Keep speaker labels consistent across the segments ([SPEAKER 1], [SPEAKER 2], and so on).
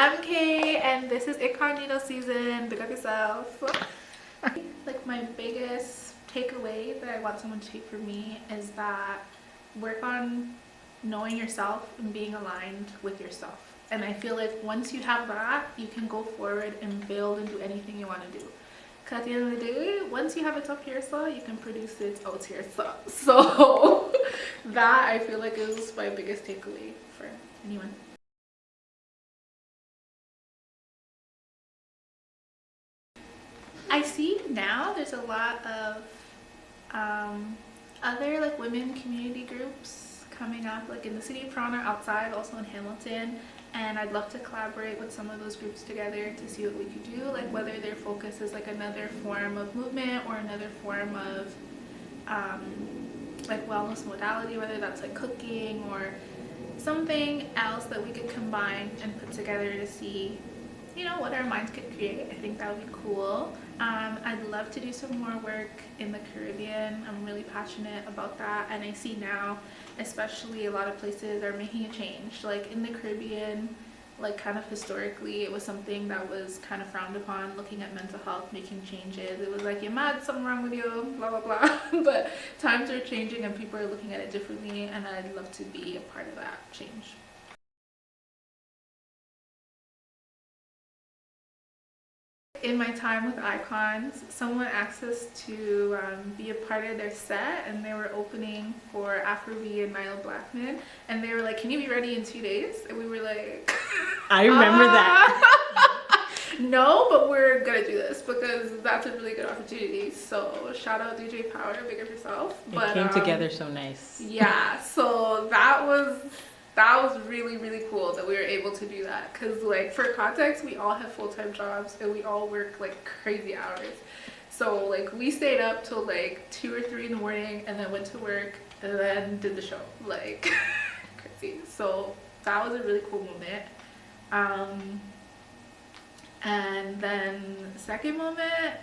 [SPEAKER 1] I'm Kay, and this is incognito season. Big up yourself. Like, my biggest takeaway that I want someone to take from me is that work on knowing yourself and being aligned with yourself. And I feel like once you have that, you can go forward and build and do anything you want to do. Because at the end of the day, once you have it up here, so you can produce it out here. So that I feel like is my biggest takeaway for anyone. I see now there's a lot of other like women community groups coming up, like in the city of Toronto, outside, also in Hamilton, and I'd love to collaborate with some of those groups together to see what we could do, like whether their focus is like another form of movement or another form of like wellness modality, whether that's like cooking or something else that we could combine and put together to see, you know, what our minds could create. I think that would be cool. I'd love to do some more work in the Caribbean. I'm really passionate about that, and I see now especially a lot of places are making a change. Like in the Caribbean, like kind of historically, it was something that was kind of frowned upon, looking at mental health, making changes. It was like, you're mad, something wrong with you, blah blah blah. But times are changing and people are looking at it differently, and I'd love to be a part of that change. In my time with Icons, someone asked us to be a part of their set, and they were opening for Afrobeat and Nile Blackman, and they were like, can you be ready in 2 days? And we were like,
[SPEAKER 2] I remember that.
[SPEAKER 1] No, but we're gonna do this because that's a really good opportunity. So shout out DJ Power, big up yourself.
[SPEAKER 2] It came together so nice.
[SPEAKER 1] Yeah, so that was really really cool that we were able to do that, because like for context, we all have full-time jobs and we all work like crazy hours. So like we stayed up till like 2 or 3 in the morning and then went to work and then did the show, like crazy. So that was a really cool moment. And then second moment,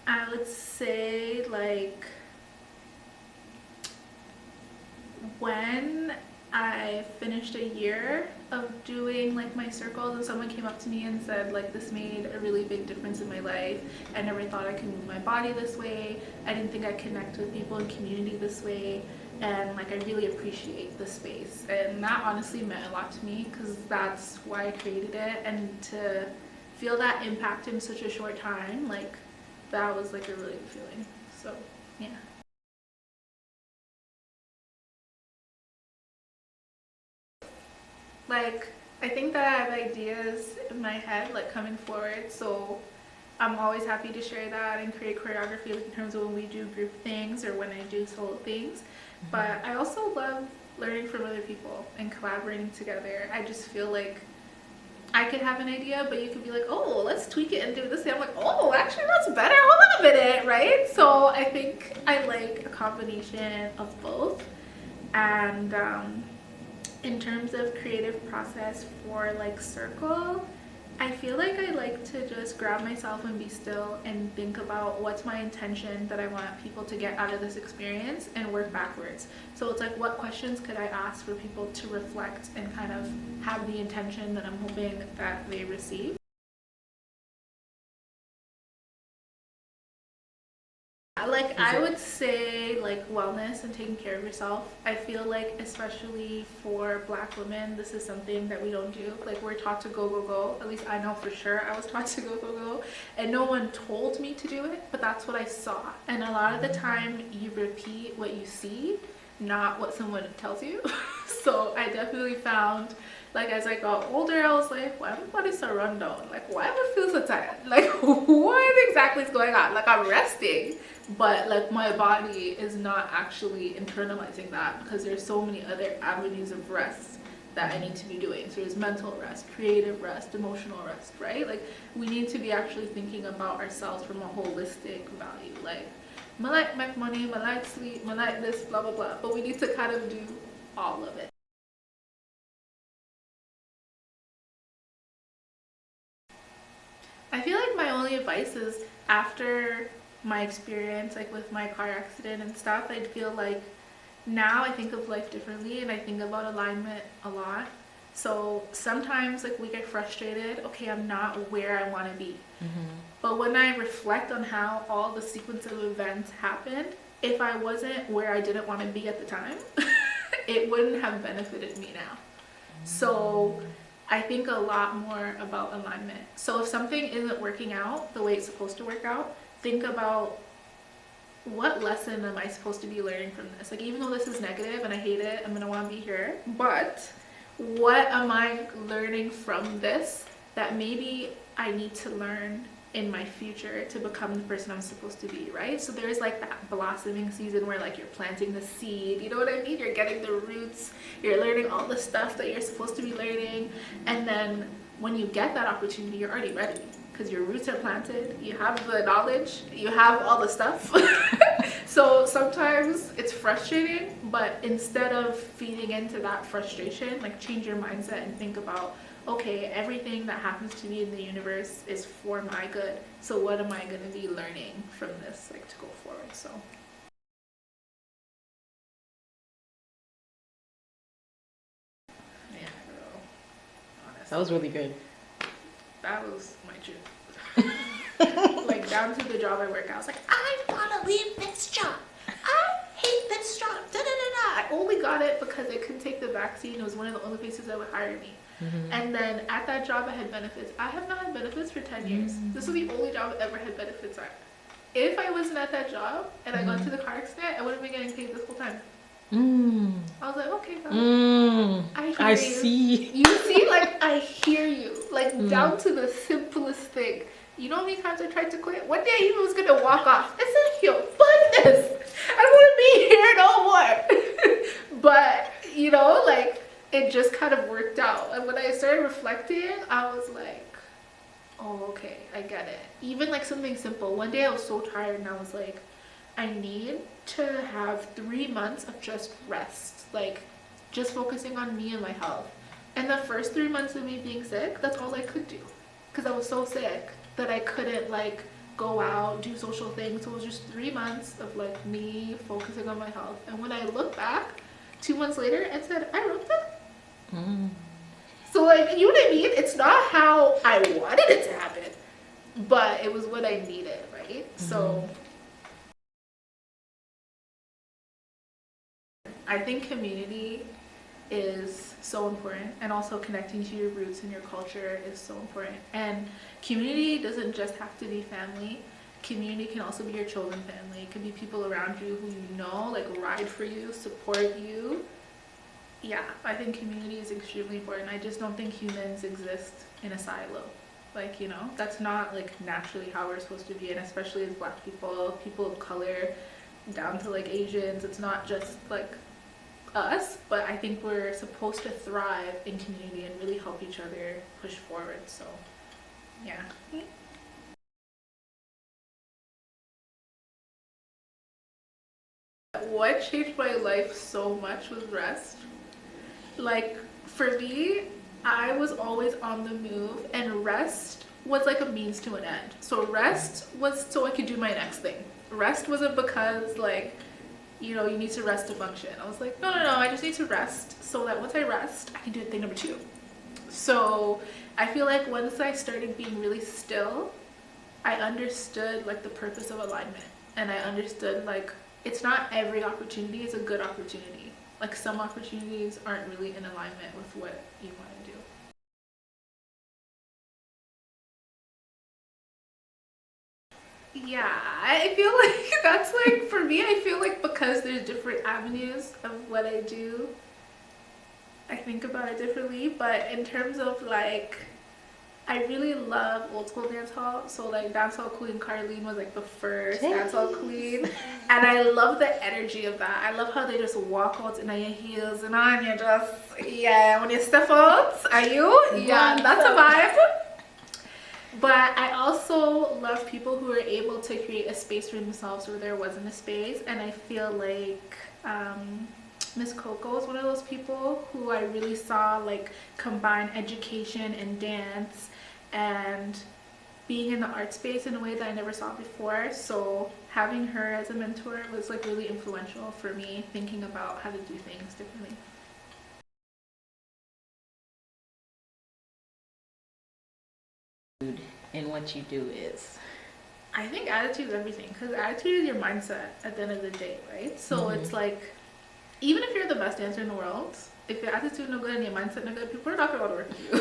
[SPEAKER 1] I would say like when I finished a year of doing like my circles and someone came up to me and said like, this made a really big difference in my life. I never thought I could move my body this way. I didn't think I'd connect with people in community this way, and like I really appreciate the space. And that honestly meant a lot to me because that's why I created it, and to feel that impact in such a short time, like that was like a really good feeling. So yeah. Like, I think that I have ideas in my head like coming forward, so I'm always happy to share that and create choreography, like in terms of when we do group things or when I do solo things. But I also love learning from other people and collaborating together. I just feel like I could have an idea, but you could be like, oh, let's tweak it and do this. I'm like, oh, actually that's better, hold on a minute, right? So I think I like a combination of both. And in terms of creative process for like circle, I feel like I like to just grab myself and be still and think about what's my intention that I want people to get out of this experience and work backwards. So it's like, what questions could I ask for people to reflect and kind of have the intention that I'm hoping that they receive. Like I would say like wellness and taking care of yourself. I feel like especially for Black women, this is something that we don't do. Like we're taught to go go go. At least I know for sure I was taught to go go go, and no one told me to do it, but that's what I saw. And a lot of the time you repeat what you see, not what someone tells you. So I definitely found, like as I got older, I was like, why my body so run down? Like why do I feel so tired? Like what exactly is going on? Like I'm resting, but like my body is not actually internalizing that, because there's so many other avenues of rest that I need to be doing. So there's mental rest, creative rest, emotional rest, right? Like we need to be actually thinking about ourselves from a holistic value. Like I like make money, I like sleep, I like this, blah blah blah, but we need to kind of do all of it. I feel like my only advice is, after my experience like with my car accident and stuff, I'd feel like now I think of life differently, and I think about alignment a lot. So sometimes like we get frustrated, okay, I'm not where I want to be. But when I reflect on how all the sequence of events happened, if I wasn't where I didn't want to be at the time, it wouldn't have benefited me now. So I think a lot more about alignment. So if something isn't working out the way it's supposed to work out, think about, what lesson am I supposed to be learning from this? Like, even though this is negative and I hate it, I'm gonna want to be here, but what am I learning from this that maybe I need to learn in my future to become the person I'm supposed to be, right? So there's like that blossoming season where like you're planting the seed, you know what I mean? You're getting the roots, you're learning all the stuff that you're supposed to be learning, and then when you get that opportunity, you're already ready because your roots are planted, you have the knowledge, you have all the stuff. So sometimes it's frustrating, but instead of feeding into that frustration, like change your mindset and think about, okay, everything that happens to me in the universe is for my good. So what am I going to be learning from this, like, to go forward? So yeah, girl, honestly,
[SPEAKER 2] That was really good.
[SPEAKER 1] that was my truth. Like, down to the job I work at, I was like, I want to leave this job. I hate this job. Da, da, da, da. I only got it because I couldn't take the vaccine. It was one of the only places that would hire me. And then at that job, I had benefits. I have not had benefits for 10 years. This was the only job I ever had benefits at. If I wasn't at that job and I got into the car accident, I would have been getting paid this whole time. I was like, okay, well, I hear you.
[SPEAKER 2] See.
[SPEAKER 1] You see, like, I hear you. Like, down to the simplest thing. You know how many times I tried to quit? One day I even was gonna walk off. I said, yo, fuck this. I don't want to be here no more. But, you know, like, it just kind of worked out. And when I started reflecting, I was like, oh, okay, I get it. Even like something simple. One day I was so tired and I was like, I need to have 3 months of just rest. Like, just focusing on me and my health. And the first 3 months of me being sick, that's all I could do. Because I was so sick that I couldn't like go out, do social things. So it was just 3 months of like me focusing on my health. And when I look back 2 months later and said, I wrote that. So like, you know what I mean? It's not how I wanted it to happen, but it was what I needed, right? So I think community is so important, and also connecting to your roots and your culture is so important. And community doesn't just have to be family. Community can also be your chosen family. It can be people around you who you know, like ride for you, support you. Yeah, I think community is extremely important. I just don't think humans exist in a silo. Like, you know, that's not like naturally how we're supposed to be, and especially as Black people, people of color, down to like Asians, it's not just like us, but I think we're supposed to thrive in community and really help each other push forward. So yeah. What changed my life so much was rest. Like, for me, I was always on the move, and rest was like a means to an end. So rest was so I could do my next thing. Rest wasn't because like, you know, you need to rest to function. I was like, no, I just need to rest so that once I rest, I can do thing number 2. So I feel like once I started being really still, I understood like the purpose of alignment, and I understood like it's not every opportunity is a good opportunity. Like, some opportunities aren't really in alignment with what you want to do. Yeah, I feel like that's like, for me, I feel like because there's different avenues of what I do, I think about it differently. But in terms of like, I really love old school dance hall. So like, dance hall queen Carlene was like the first dance hall queen, and I love the energy of that. I love how they just walk out in your heels and on you just, yeah, when you step out, are you? Yeah, that's a vibe. But I also love people who are able to create a space for themselves where there wasn't a space. And I feel like Miss Coco is one of those people who I really saw like combine education and dance and being in the art space in a way that I never saw before. So having her as a mentor was like really influential for me thinking about how to do things differently.
[SPEAKER 2] And what you do is?
[SPEAKER 1] I think attitude is everything, because attitude is your mindset at the end of the day, right? So it's like, even if you're the best dancer in the world, if your attitude no good and your mindset no good, people are not going to want to work with you.